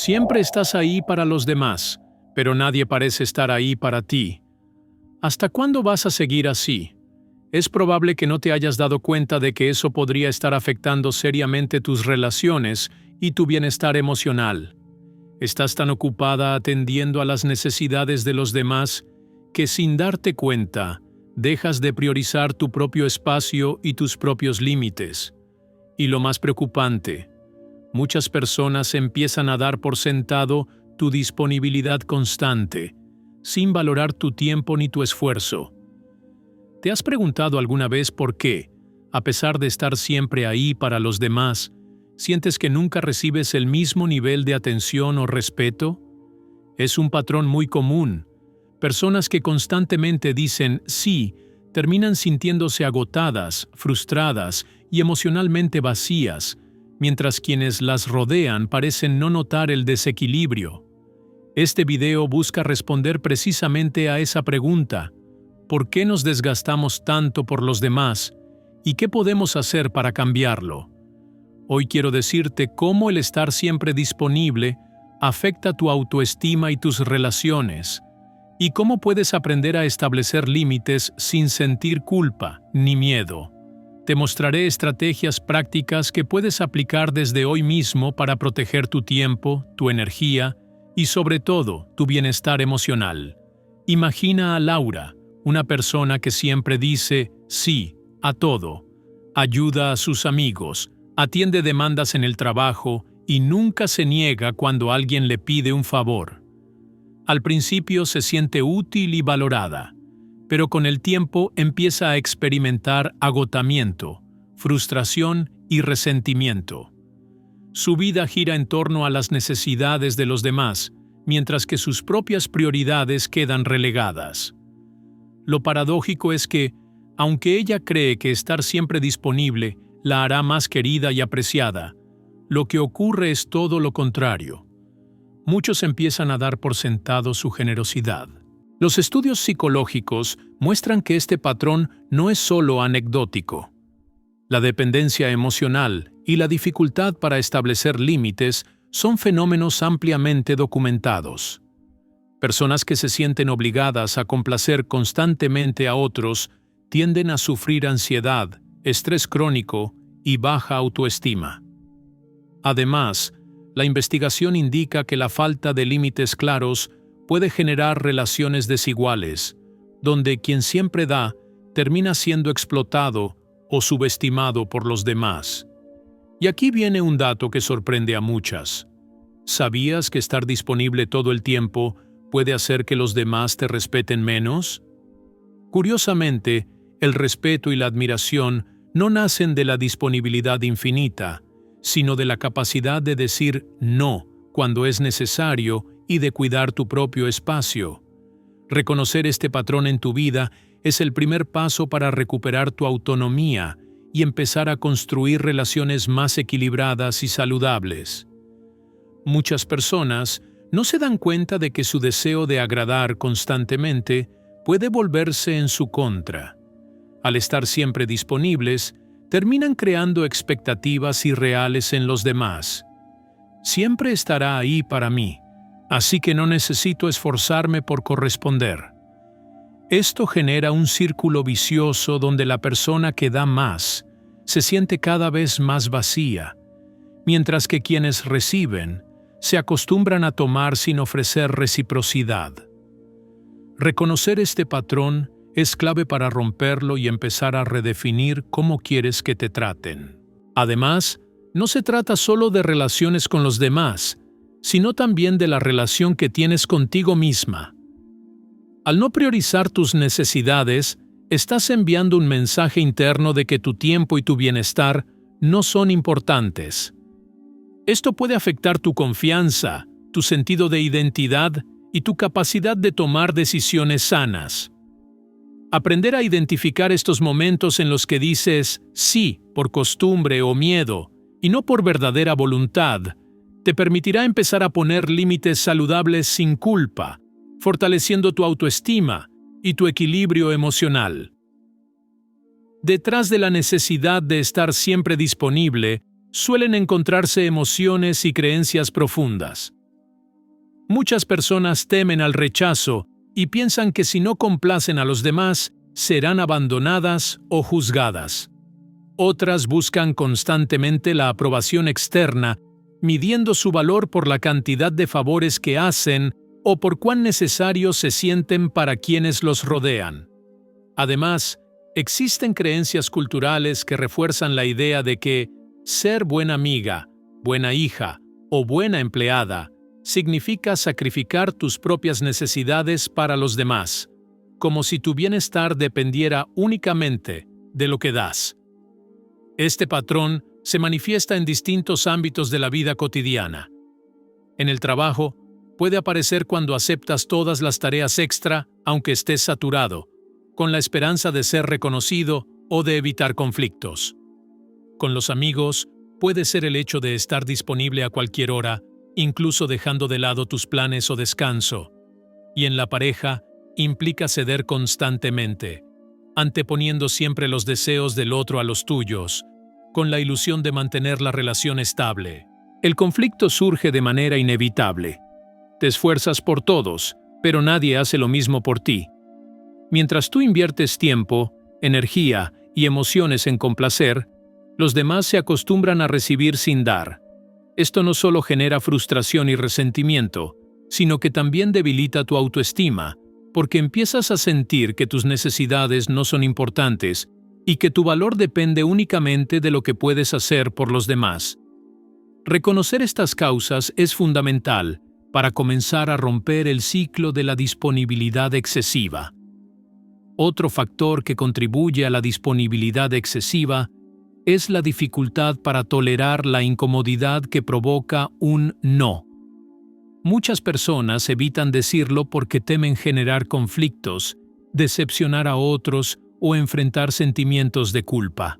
Siempre estás ahí para los demás, pero nadie parece estar ahí para ti. ¿Hasta cuándo vas a seguir así? Es probable que no te hayas dado cuenta de que eso podría estar afectando seriamente tus relaciones y tu bienestar emocional. Estás tan ocupada atendiendo a las necesidades de los demás que sin darte cuenta, dejas de priorizar tu propio espacio y tus propios límites. Y lo más preocupante, muchas personas empiezan a dar por sentado tu disponibilidad constante, sin valorar tu tiempo ni tu esfuerzo. ¿Te has preguntado alguna vez por qué, a pesar de estar siempre ahí para los demás, sientes que nunca recibes el mismo nivel de atención o respeto? Es un patrón muy común. Personas que constantemente dicen sí, terminan sintiéndose agotadas, frustradas y emocionalmente vacías, mientras quienes las rodean parecen no notar el desequilibrio. Este video busca responder precisamente a esa pregunta: ¿por qué nos desgastamos tanto por los demás? ¿Y qué podemos hacer para cambiarlo? Hoy quiero decirte cómo el estar siempre disponible afecta tu autoestima y tus relaciones, y cómo puedes aprender a establecer límites sin sentir culpa ni miedo. Te mostraré estrategias prácticas que puedes aplicar desde hoy mismo para proteger tu tiempo, tu energía y sobre todo tu bienestar emocional. Imagina a Laura, una persona que siempre dice sí a todo, ayuda a sus amigos, atiende demandas en el trabajo y nunca se niega cuando alguien le pide un favor. Al principio se siente útil y valorada, pero con el tiempo empieza a experimentar agotamiento, frustración y resentimiento. Su vida gira en torno a las necesidades de los demás, mientras que sus propias prioridades quedan relegadas. Lo paradójico es que, aunque ella cree que estar siempre disponible la hará más querida y apreciada, lo que ocurre es todo lo contrario. Muchos empiezan a dar por sentado su generosidad. Los estudios psicológicos muestran que este patrón no es solo anecdótico. La dependencia emocional y la dificultad para establecer límites son fenómenos ampliamente documentados. Personas que se sienten obligadas a complacer constantemente a otros tienden a sufrir ansiedad, estrés crónico y baja autoestima. Además, la investigación indica que la falta de límites claros puede generar relaciones desiguales, donde quien siempre da termina siendo explotado o subestimado por los demás. Y aquí viene un dato que sorprende a muchas. ¿Sabías que estar disponible todo el tiempo puede hacer que los demás te respeten menos? Curiosamente, el respeto y la admiración no nacen de la disponibilidad infinita, sino de la capacidad de decir no cuando es necesario y de cuidar tu propio espacio. Reconocer este patrón en tu vida es el primer paso para recuperar tu autonomía y empezar a construir relaciones más equilibradas y saludables. Muchas personas no se dan cuenta de que su deseo de agradar constantemente puede volverse en su contra. Al estar siempre disponibles, terminan creando expectativas irreales en los demás. Siempre estará ahí para mí, así que no necesito esforzarme por corresponder. Esto genera un círculo vicioso donde la persona que da más se siente cada vez más vacía, mientras que quienes reciben se acostumbran a tomar sin ofrecer reciprocidad. Reconocer este patrón es clave para romperlo y empezar a redefinir cómo quieres que te traten. Además, no se trata solo de relaciones con los demás, sino también de la relación que tienes contigo misma. Al no priorizar tus necesidades, estás enviando un mensaje interno de que tu tiempo y tu bienestar no son importantes. Esto puede afectar tu confianza, tu sentido de identidad y tu capacidad de tomar decisiones sanas. Aprender a identificar estos momentos en los que dices sí por costumbre o miedo y no por verdadera voluntad, te permitirá empezar a poner límites saludables sin culpa, fortaleciendo tu autoestima y tu equilibrio emocional. Detrás de la necesidad de estar siempre disponible, suelen encontrarse emociones y creencias profundas. Muchas personas temen al rechazo y piensan que si no complacen a los demás, serán abandonadas o juzgadas. Otras buscan constantemente la aprobación externa, midiendo su valor por la cantidad de favores que hacen o por cuán necesarios se sienten para quienes los rodean. Además, existen creencias culturales que refuerzan la idea de que ser buena amiga, buena hija o buena empleada significa sacrificar tus propias necesidades para los demás, como si tu bienestar dependiera únicamente de lo que das. Este patrón se manifiesta en distintos ámbitos de la vida cotidiana. En el trabajo, puede aparecer cuando aceptas todas las tareas extra, aunque estés saturado, con la esperanza de ser reconocido o de evitar conflictos. Con los amigos, puede ser el hecho de estar disponible a cualquier hora, incluso dejando de lado tus planes o descanso. Y en la pareja, implica ceder constantemente, anteponiendo siempre los deseos del otro a los tuyos, con la ilusión de mantener la relación estable. El conflicto surge de manera inevitable. Te esfuerzas por todos, pero nadie hace lo mismo por ti. Mientras tú inviertes tiempo, energía y emociones en complacer, los demás se acostumbran a recibir sin dar. Esto no solo genera frustración y resentimiento, sino que también debilita tu autoestima, porque empiezas a sentir que tus necesidades no son importantes y que tu valor depende únicamente de lo que puedes hacer por los demás. Reconocer estas causas es fundamental para comenzar a romper el ciclo de la disponibilidad excesiva. Otro factor que contribuye a la disponibilidad excesiva es la dificultad para tolerar la incomodidad que provoca un no. Muchas personas evitan decirlo porque temen generar conflictos, decepcionar a otros o enfrentar sentimientos de culpa.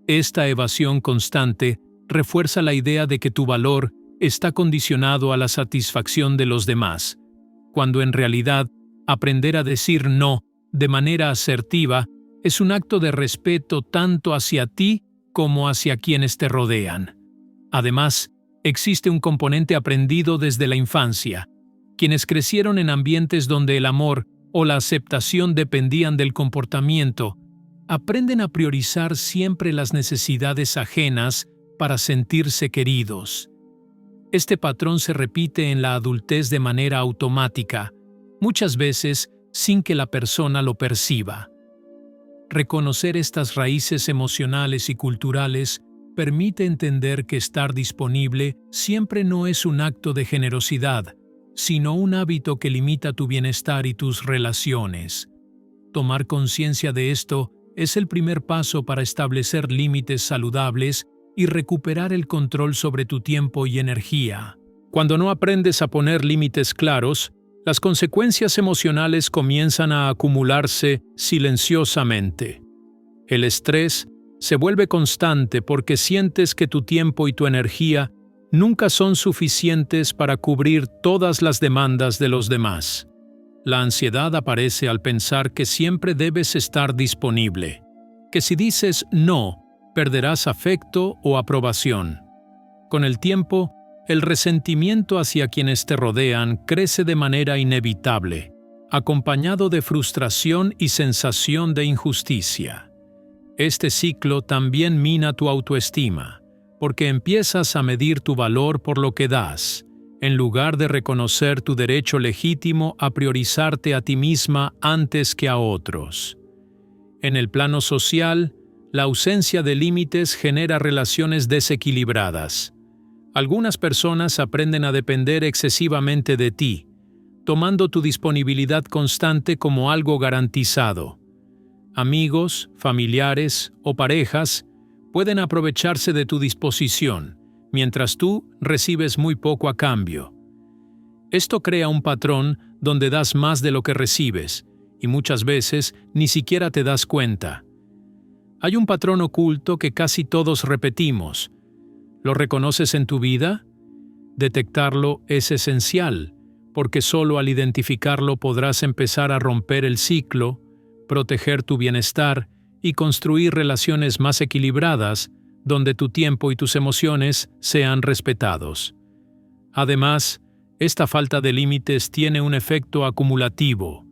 Esta evasión constante refuerza la idea de que tu valor está condicionado a la satisfacción de los demás, cuando en realidad aprender a decir no de manera asertiva es un acto de respeto tanto hacia ti como hacia quienes te rodean. Además, existe un componente aprendido desde la infancia. Quienes crecieron en ambientes donde el amor o la aceptación dependían del comportamiento, aprenden a priorizar siempre las necesidades ajenas para sentirse queridos. Este patrón se repite en la adultez de manera automática, muchas veces sin que la persona lo perciba. Reconocer estas raíces emocionales y culturales permite entender que estar disponible siempre no es un acto de generosidad, sino un hábito que limita tu bienestar y tus relaciones. Tomar conciencia de esto es el primer paso para establecer límites saludables y recuperar el control sobre tu tiempo y energía. Cuando no aprendes a poner límites claros, las consecuencias emocionales comienzan a acumularse silenciosamente. El estrés se vuelve constante porque sientes que tu tiempo y tu energía nunca son suficientes para cubrir todas las demandas de los demás. La ansiedad aparece al pensar que siempre debes estar disponible, que si dices no, perderás afecto o aprobación. Con el tiempo, el resentimiento hacia quienes te rodean crece de manera inevitable, acompañado de frustración y sensación de injusticia. Este ciclo también mina tu autoestima, porque empiezas a medir tu valor por lo que das, en lugar de reconocer tu derecho legítimo a priorizarte a ti misma antes que a otros. En el plano social, la ausencia de límites genera relaciones desequilibradas. Algunas personas aprenden a depender excesivamente de ti, tomando tu disponibilidad constante como algo garantizado. Amigos, familiares o parejas pueden aprovecharse de tu disposición, mientras tú recibes muy poco a cambio. Esto crea un patrón donde das más de lo que recibes, y muchas veces ni siquiera te das cuenta. Hay un patrón oculto que casi todos repetimos. ¿Lo reconoces en tu vida? Detectarlo es esencial, porque solo al identificarlo podrás empezar a romper el ciclo, proteger tu bienestar y construir relaciones más equilibradas donde tu tiempo y tus emociones sean respetados. Además, Esta falta de límites tiene un efecto acumulativo.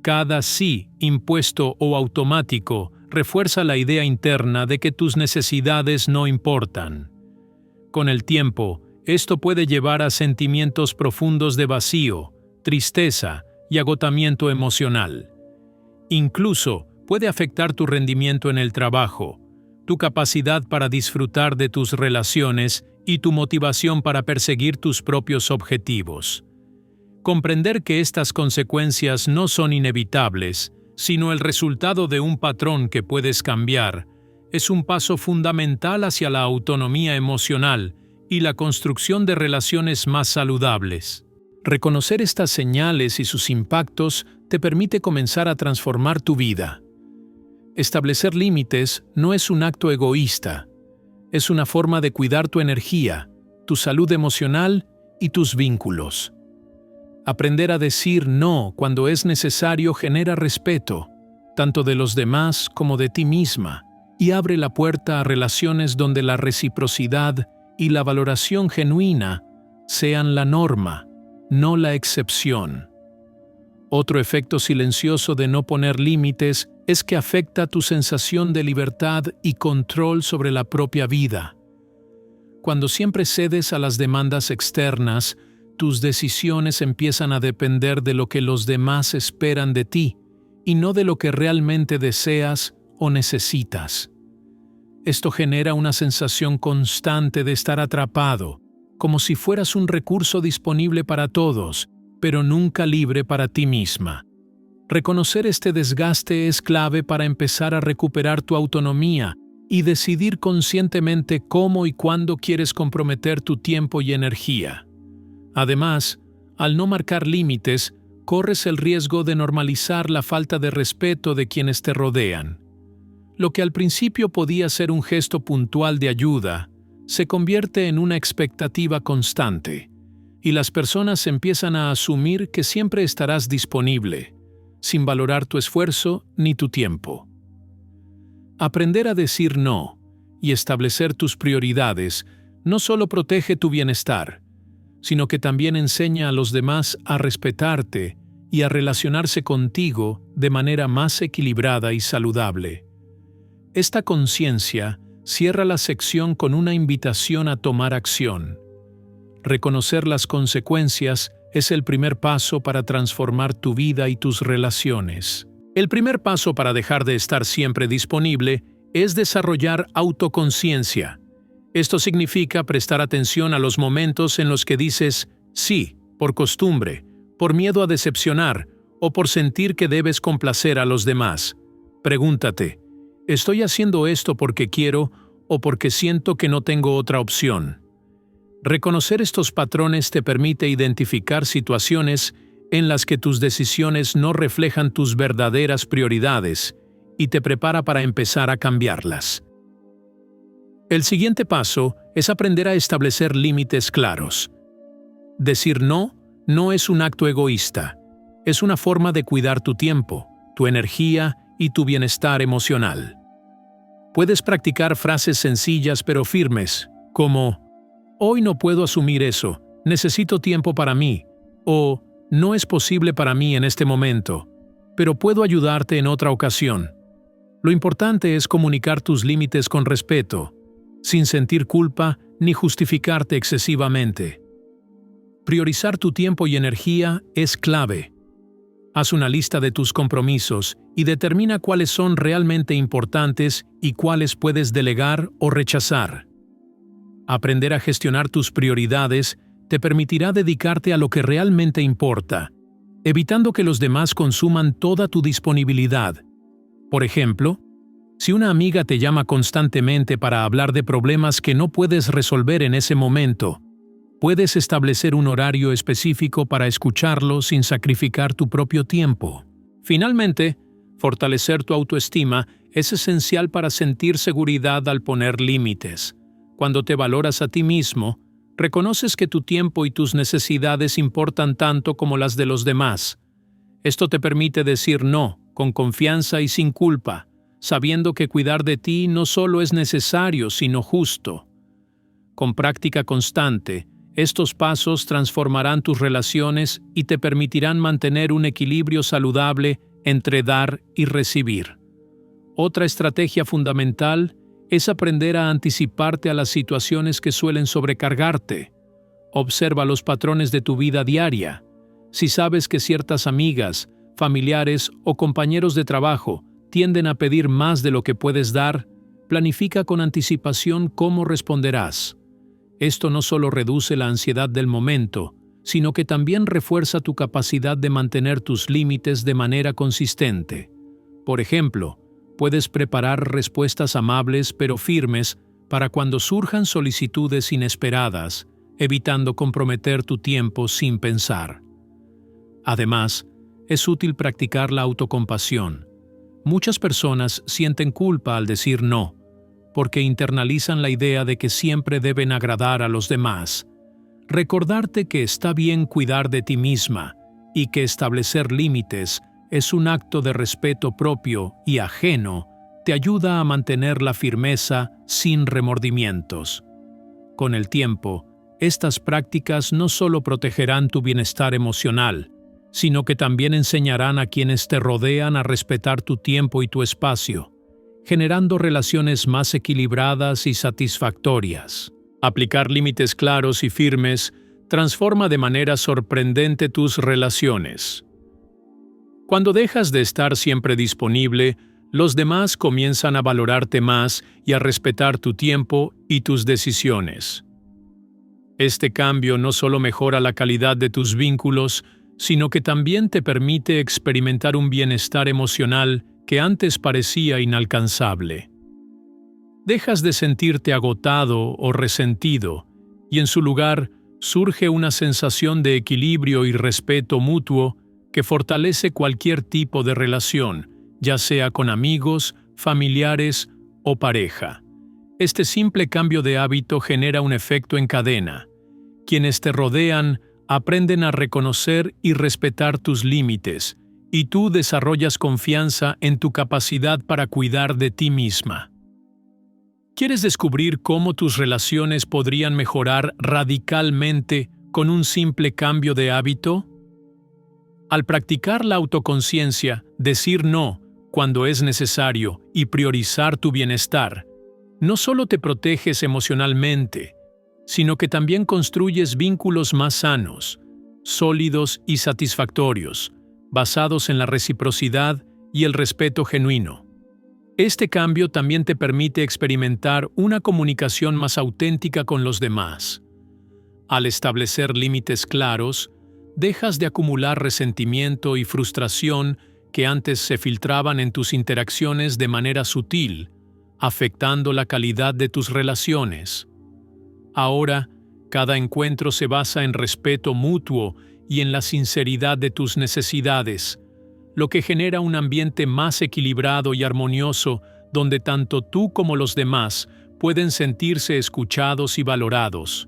Cada sí, impuesto o automático, refuerza la idea interna de que tus necesidades no importan. Con el tiempo, esto puede llevar a sentimientos profundos de vacío, tristeza y agotamiento emocional. Incluso puede afectar tu rendimiento en el trabajo, tu capacidad para disfrutar de tus relaciones y tu motivación para perseguir tus propios objetivos. Comprender que estas consecuencias no son inevitables, sino el resultado de un patrón que puedes cambiar, es un paso fundamental hacia la autonomía emocional y la construcción de relaciones más saludables. Reconocer estas señales y sus impactos te permite comenzar a transformar tu vida. Establecer límites no es un acto egoísta, es una forma de cuidar tu energía, tu salud emocional y tus vínculos. Aprender a decir no cuando es necesario genera respeto, tanto de los demás como de ti misma, y abre la puerta a relaciones donde la reciprocidad y la valoración genuina sean la norma, no la excepción. Otro efecto silencioso de no poner límites es que afecta tu sensación de libertad y control sobre la propia vida. Cuando siempre cedes a las demandas externas, tus decisiones empiezan a depender de lo que los demás esperan de ti y no de lo que realmente deseas o necesitas. Esto genera una sensación constante de estar atrapado, como si fueras un recurso disponible para todos, pero nunca libre para ti misma. Reconocer este desgaste es clave para empezar a recuperar tu autonomía y decidir conscientemente cómo y cuándo quieres comprometer tu tiempo y energía. Además, al no marcar límites, corres el riesgo de normalizar la falta de respeto de quienes te rodean. Lo que al principio podía ser un gesto puntual de ayuda, se convierte en una expectativa constante, y las personas empiezan a asumir que siempre estarás disponible, sin valorar tu esfuerzo ni tu tiempo. Aprender a decir no y establecer tus prioridades no solo protege tu bienestar, sino que también enseña a los demás a respetarte y a relacionarse contigo de manera más equilibrada y saludable. Esta conciencia cierra la sección con una invitación a tomar acción. Reconocer las consecuencias es el primer paso para transformar tu vida y tus relaciones. El primer paso para dejar de estar siempre disponible es desarrollar autoconciencia. Esto significa prestar atención a los momentos en los que dices sí, por costumbre, por miedo a decepcionar o por sentir que debes complacer a los demás. Pregúntate, ¿estoy haciendo esto porque quiero o porque siento que no tengo otra opción? Reconocer estos patrones te permite identificar situaciones en las que tus decisiones no reflejan tus verdaderas prioridades y te prepara para empezar a cambiarlas. El siguiente paso es aprender a establecer límites claros. Decir no no es un acto egoísta, es una forma de cuidar tu tiempo, tu energía y tu bienestar emocional. Puedes practicar frases sencillas pero firmes, como «Hoy no puedo asumir eso, necesito tiempo para mí», o «No es posible para mí en este momento, pero puedo ayudarte en otra ocasión». Lo importante es comunicar tus límites con respeto, sin sentir culpa ni justificarte excesivamente. Priorizar tu tiempo y energía es clave. Haz una lista de tus compromisos y determina cuáles son realmente importantes y cuáles puedes delegar o rechazar. Aprender a gestionar tus prioridades te permitirá dedicarte a lo que realmente importa, evitando que los demás consuman toda tu disponibilidad. Por ejemplo, si una amiga te llama constantemente para hablar de problemas que no puedes resolver en ese momento, puedes establecer un horario específico para escucharlo sin sacrificar tu propio tiempo. Finalmente, fortalecer tu autoestima es esencial para sentir seguridad al poner límites. Cuando te valoras a ti mismo, reconoces que tu tiempo y tus necesidades importan tanto como las de los demás. Esto te permite decir no, con confianza y sin culpa, sabiendo que cuidar de ti no solo es necesario, sino justo. Con práctica constante, Estos pasos transformarán tus relaciones y te permitirán mantener un equilibrio saludable entre dar y recibir. Otra estrategia fundamental es aprender a anticiparte a las situaciones que suelen sobrecargarte. Observa los patrones de tu vida diaria. Si sabes que ciertas amigas, familiares o compañeros de trabajo tienden a pedir más de lo que puedes dar, planifica con anticipación cómo responderás. Esto no solo reduce la ansiedad del momento, sino que también refuerza tu capacidad de mantener tus límites de manera consistente. Por ejemplo, puedes preparar respuestas amables pero firmes para cuando surjan solicitudes inesperadas, evitando comprometer tu tiempo sin pensar. Además, es útil practicar la autocompasión. Muchas personas sienten culpa al decir no, porque internalizan la idea de que siempre deben agradar a los demás. Recordarte que está bien cuidar de ti misma y que establecer límites es un acto de respeto propio y ajeno te ayuda a mantener la firmeza sin remordimientos. Con el tiempo, estas prácticas no solo protegerán tu bienestar emocional, sino que también enseñarán a quienes te rodean a respetar tu tiempo y tu espacio, generando relaciones más equilibradas y satisfactorias. Aplicar límites claros y firmes transforma de manera sorprendente tus relaciones. Cuando dejas de estar siempre disponible, los demás comienzan a valorarte más y a respetar tu tiempo y tus decisiones. Este cambio no solo mejora la calidad de tus vínculos, sino que también te permite experimentar un bienestar emocional que antes parecía inalcanzable. Dejas de sentirte agotado o resentido, y en su lugar surge una sensación de equilibrio y respeto mutuo que fortalece cualquier tipo de relación, ya sea con amigos, familiares o pareja. Este simple cambio de hábito genera un efecto en cadena. Quienes te rodean aprenden a reconocer y respetar tus límites, y tú desarrollas confianza en tu capacidad para cuidar de ti misma. ¿Quieres descubrir cómo tus relaciones podrían mejorar radicalmente con un simple cambio de hábito? Al practicar la autoconciencia, decir no cuando es necesario y priorizar tu bienestar, no solo te proteges emocionalmente, sino que también construyes vínculos más sanos, sólidos y satisfactorios, basados en la reciprocidad y el respeto genuino. Este cambio también te permite experimentar una comunicación más auténtica con los demás. Al establecer límites claros, dejas de acumular resentimiento y frustración que antes se filtraban en tus interacciones de manera sutil, afectando la calidad de tus relaciones. Ahora, cada encuentro se basa en respeto mutuo y en la sinceridad de tus necesidades, lo que genera un ambiente más equilibrado y armonioso donde tanto tú como los demás pueden sentirse escuchados y valorados.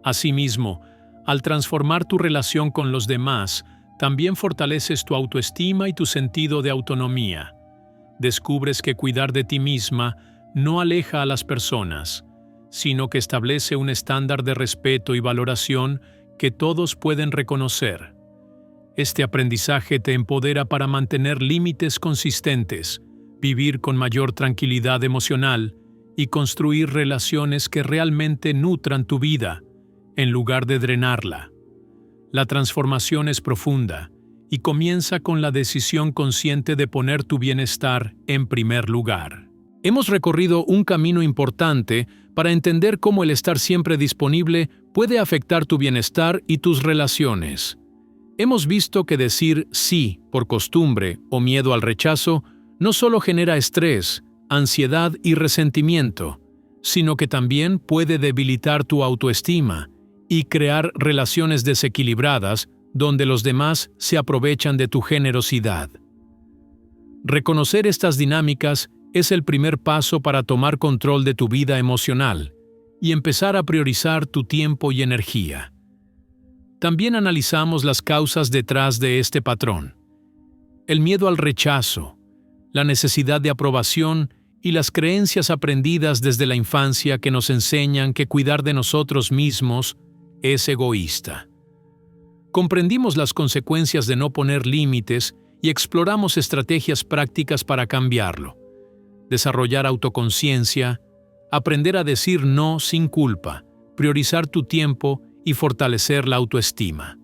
Asimismo, al transformar tu relación con los demás, también fortaleces tu autoestima y tu sentido de autonomía. Descubres que cuidar de ti misma no aleja a las personas, sino que establece un estándar de respeto y valoración que todos pueden reconocer. Este aprendizaje te empodera para mantener límites consistentes, vivir con mayor tranquilidad emocional y construir relaciones que realmente nutran tu vida, en lugar de drenarla. La transformación es profunda y comienza con la decisión consciente de poner tu bienestar en primer lugar. Hemos recorrido un camino importante para entender cómo el estar siempre disponible puede afectar tu bienestar y tus relaciones. Hemos visto que decir sí por costumbre o miedo al rechazo no solo genera estrés, ansiedad y resentimiento, sino que también puede debilitar tu autoestima y crear relaciones desequilibradas donde los demás se aprovechan de tu generosidad. Reconocer estas dinámicas es el primer paso para tomar control de tu vida emocional y empezar a priorizar tu tiempo y energía. También analizamos las causas detrás de este patrón: el miedo al rechazo, la necesidad de aprobación y las creencias aprendidas desde la infancia que nos enseñan que cuidar de nosotros mismos es egoísta. Comprendimos las consecuencias de no poner límites y exploramos estrategias prácticas para cambiarlo. Desarrollar autoconciencia, aprender a decir no sin culpa, priorizar tu tiempo y fortalecer la autoestima.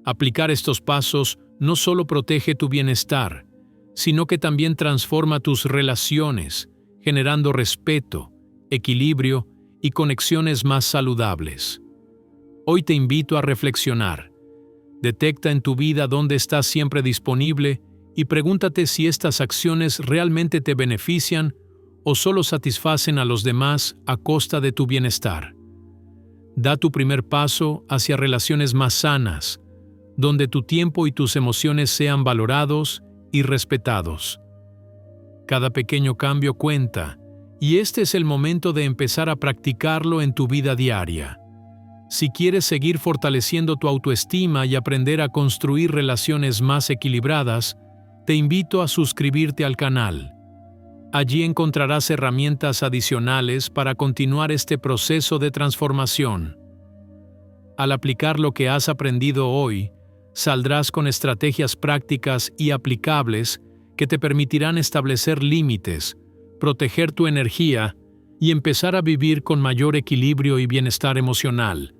Aplicar estos pasos no solo protege tu bienestar, sino que también transforma tus relaciones, generando respeto, equilibrio y conexiones más saludables. Hoy te invito a reflexionar. Detecta en tu vida dónde estás siempre disponible y pregúntate si estas acciones realmente te benefician o solo satisfacen a los demás a costa de tu bienestar. Da tu primer paso hacia relaciones más sanas, donde tu tiempo y tus emociones sean valorados y respetados. Cada pequeño cambio cuenta, y este es el momento de empezar a practicarlo en tu vida diaria. Si quieres seguir fortaleciendo tu autoestima y aprender a construir relaciones más equilibradas, te invito a suscribirte al canal. Allí encontrarás herramientas adicionales para continuar este proceso de transformación. Al aplicar lo que has aprendido hoy, saldrás con estrategias prácticas y aplicables que te permitirán establecer límites, proteger tu energía y empezar a vivir con mayor equilibrio y bienestar emocional.